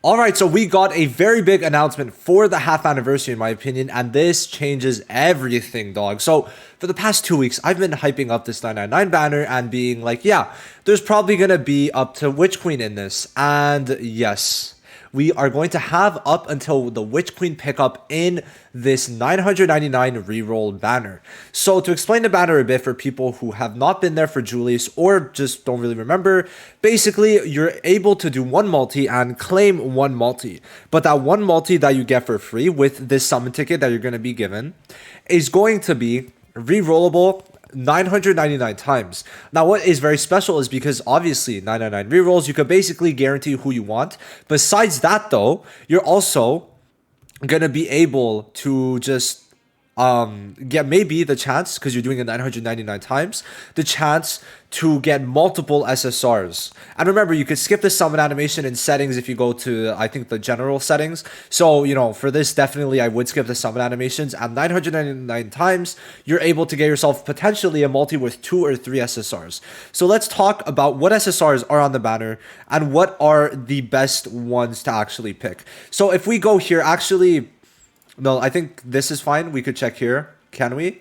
Alright, so we got a very big announcement for the half anniversary in my opinion, and this changes everything, dog. So, for the past 2 weeks, I've been hyping up this 999 banner and being like, yeah, there's probably gonna be up to Witch Queen in this. And yes, we are going to have up until the Witch Queen pickup in this 999 reroll banner. So to explain the banner a bit for people who have not been there for Julius or just don't really remember, basically you're able to do one multi and claim one multi. But that one multi that you get for free with this summon ticket that you're going to be given is going to be rerollable 999 times. Now, what is very special is because obviously 999 rerolls, you could basically guarantee who you want. Besides that, though, you're also gonna be able to just get maybe the chance, because you're doing it 999 times, the chance to get multiple SSRs. And remember, you could skip the summon animation in settings if you go to, I think, the general settings. So, for this, definitely I would skip the summon animations. And 999 times, you're able to get yourself potentially a multi with 2 or 3 SSRs. So let's talk about what SSRs are on the banner and what are the best ones to actually pick. So if we go here, actually, no, I think this is fine. We could check here. Can we?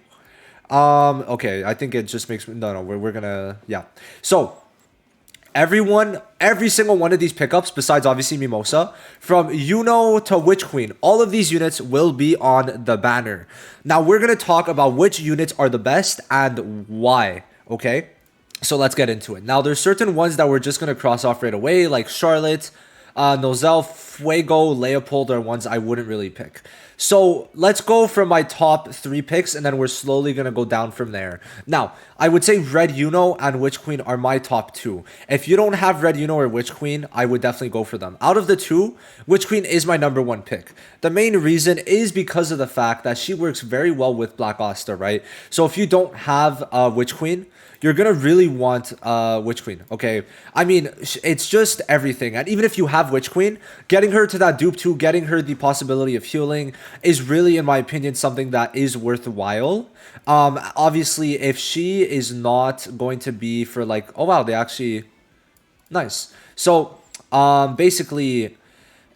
Okay, I think it just makes no, we're gonna, yeah. So every single one of these pickups, besides obviously Mimosa, from Yuno to Witch Queen, all of these units will be on the banner. Now we're gonna talk about which units are the best and why. Okay, so let's get into it. Now there's certain ones that we're just gonna cross off right away, like Charlotte, Nozel, Fuego, Leopold are ones I wouldn't really pick. So let's go from my top 3 picks, and then we're slowly going to go down from there. Now, I would say Red Yuno and Witch Queen are my top 2. If you don't have Red Yuno or Witch Queen, I would definitely go for them. Out of the 2, Witch Queen is my number 1 pick. The main reason is because of the fact that she works very well with Black Asta, right? So if you don't have Witch Queen, you're gonna really want Witch Queen, okay? I mean, it's just everything. And even if you have Witch Queen, getting her to that dupe 2, getting her the possibility of healing is really, in my opinion, something that is worthwhile. Obviously, if she is not going to be for like, oh wow, they actually, nice. So, basically,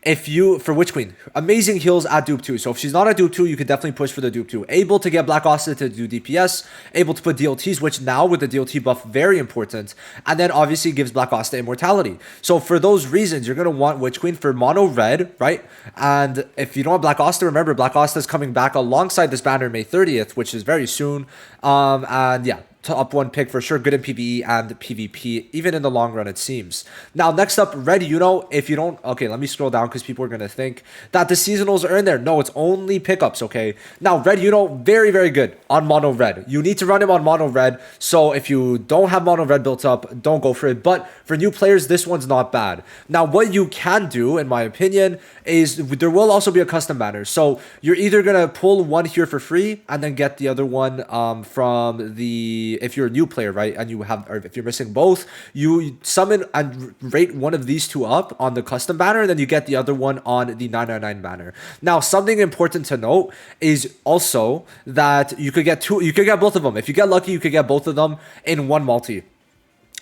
if you, for Witch Queen, amazing heals at dupe 2. So if she's not at dupe 2, you could definitely push for the dupe 2. Able to get Black Asta to do DPS, able to put DLTs, which now with the DLT buff, very important. And then obviously gives Black Asta immortality. So for those reasons, you're going to want Witch Queen for mono red, right? And if you don't have Black Asta, remember, Black Asta is coming back alongside this banner May 30th, which is very soon. And yeah, top 1 pick for sure, good in PvE and PvP, even in the long run, it seems. Now, next up, Red Yuno. If you don't, okay, let me scroll down because people are going to think that the seasonals are in there. No, it's only pickups, okay? Now, Red Yuno, very, very good on mono red. You need to run him on mono red, so if you don't have mono red built up, don't go for it. But for new players, this one's not bad. Now, what you can do, in my opinion, is there will also be a custom banner. So you're either going to pull one here for free and then get the other one from the, if you're a new player, right, and you have, or if you're missing both, you summon and rate one of these 2 up on the custom banner, and then you get the other one on the 999 banner. Now, something important to note is also that you could get both of them. If you get lucky, you could get both of them in one multi.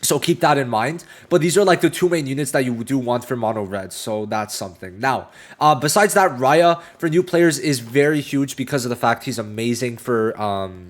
So keep that in mind. But these are like the 2 main units that you do want for mono red. So that's something. Now, besides that, Raya for new players is very huge because of the fact he's amazing for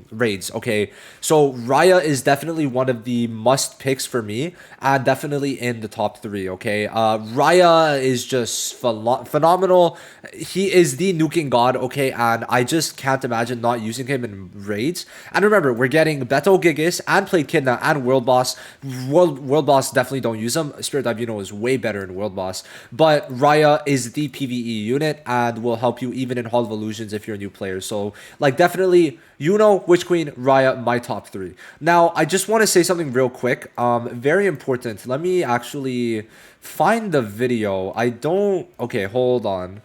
raids. Okay, so Raya is definitely one of the must picks for me, and definitely in the top 3. Okay, Raya is just phenomenal. He is the nuking god. Okay, and I just can't imagine not using him in raids. And remember, we're getting Beto Gigas and Played Kidna and World Boss. World Boss, definitely don't use them. Spirit Dive is way better in World Boss. But Raya is the PvE unit and will help you even in Hall of Illusions if you're a new player. So, like, definitely, Witch Queen, Raya, my top 3. Now, I just want to say something real quick. Very important. Let me actually find the video. I don't... Okay, hold on.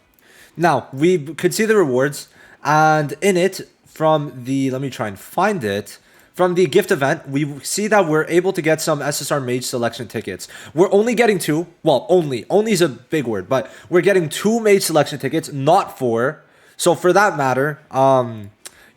Now, we could see the rewards. And in it, from the... Let me try and find it. From the gift event, we see that we're able to get some SSR Mage selection tickets. We're only getting 2. Well, only. Only is a big word, but we're getting 2 Mage selection tickets, not 4. So for that matter,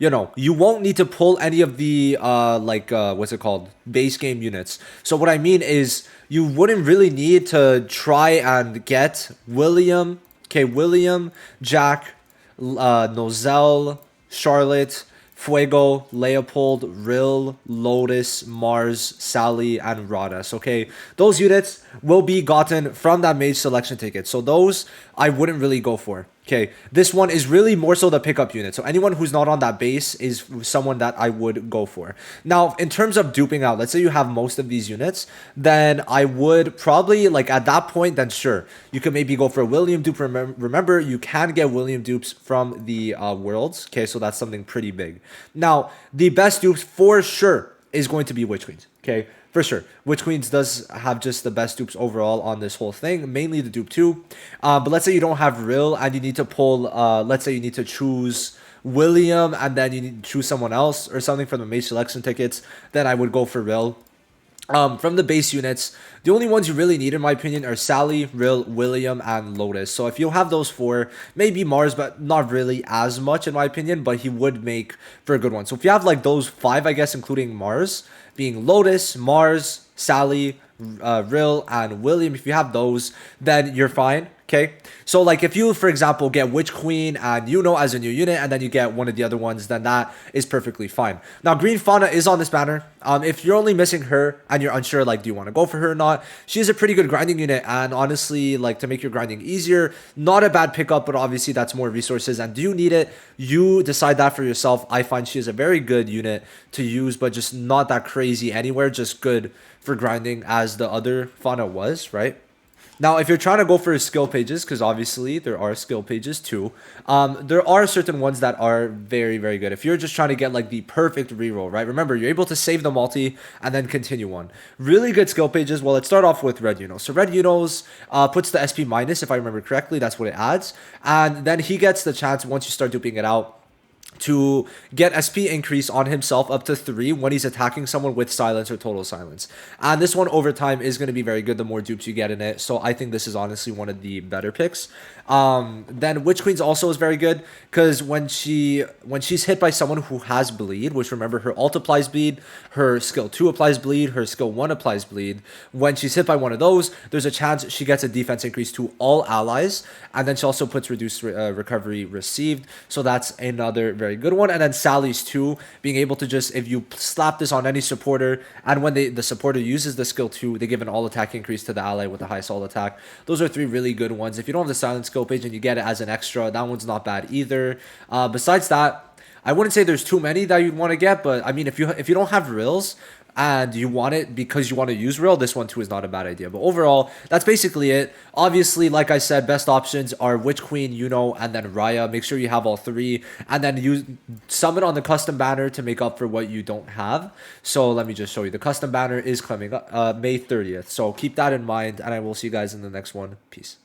you know, you won't need to pull any of the what's it called, base game units. So what I mean is you wouldn't really need to try and get William, okay, William, Jack, Nozel, Charlotte, Fuego, Leopold, Rill, Lotus, Mars, Sally, and Radas. Okay, those units will be gotten from that mage selection ticket. So those I wouldn't really go for. Okay, this one is really more so the pickup unit. So anyone who's not on that base is someone that I would go for. Now, in terms of duping out, let's say you have most of these units, then I would probably, like at that point, then sure, you could maybe go for a William dupe. Remember, you can get William dupes from the worlds. Okay, so that's something pretty big. Now, the best dupes for sure is going to be Witch Queens. Okay, for sure. Witch Queens does have just the best dupes overall on this whole thing, mainly the dupe 2. But let's say you don't have Rill and you need to pull, let's say you need to choose William and then you need to choose someone else or something from the mage selection tickets, then I would go for Rill. From the base units, the only ones you really need, in my opinion, are Sally, Rill, William, and Lotus. So if you have those 4, maybe Mars, but not really as much, in my opinion, but he would make for a good one. So if you have like those 5, I guess, including Mars, being Lotus, Mars, Sally, Rill, and William, if you have those, then you're fine. Okay, so like if you, for example, get Witch Queen and as a new unit, and then you get one of the other ones, then that is perfectly fine. Now, Green Fauna is on this banner. If you're only missing her and you're unsure, like, do you want to go for her or not? She is a pretty good grinding unit, and honestly, like, to make your grinding easier, not a bad pickup, but obviously that's more resources. And do you need it? You decide that for yourself. I find she is a very good unit to use, but just not that crazy anywhere. Just good for grinding as the other Fauna was, right? Now, if you're trying to go for skill pages, because obviously there are skill pages too, there are certain ones that are very, very good. If you're just trying to get like the perfect reroll, right? Remember, you're able to save the multi and then continue on. Really good skill pages. Well, let's start off with Red Uno. So Red Uno's puts the SP minus, if I remember correctly. That's what it adds. And then he gets the chance, once you start duping it out, to get SP increase on himself up to 3 when he's attacking someone with silence or total silence. And this one over time is going to be very good the more dupes you get in it. So I think this is honestly one of the better picks. Then Witch Queen's also is very good because when she's hit by someone who has bleed, which remember her ult applies bleed, her skill 2 applies bleed, her skill 1 applies bleed. When she's hit by one of those, there's a chance she gets a defense increase to all allies, and then she also puts reduced recovery received. So that's another very good one. And then Sally's too, being able to just, if you slap this on any supporter, and when the supporter uses the skill 2, they give an all attack increase to the ally with the highest all attack. Those are 3 really good ones. If you don't have the silence skill page and you get it as an extra, that one's not bad either. Besides that, I wouldn't say there's too many that you'd want to get, but I mean, if you don't have Rills and you want it because you want to use Rill, this one too is not a bad idea. But overall, that's basically it. Obviously, like I said, best options are Witch Queen, and then Raya. Make sure you have all 3, and then use summon on the custom banner to make up for what you don't have. So let me just show you. The custom banner is coming up May 30th. So keep that in mind, and I will see you guys in the next one. Peace.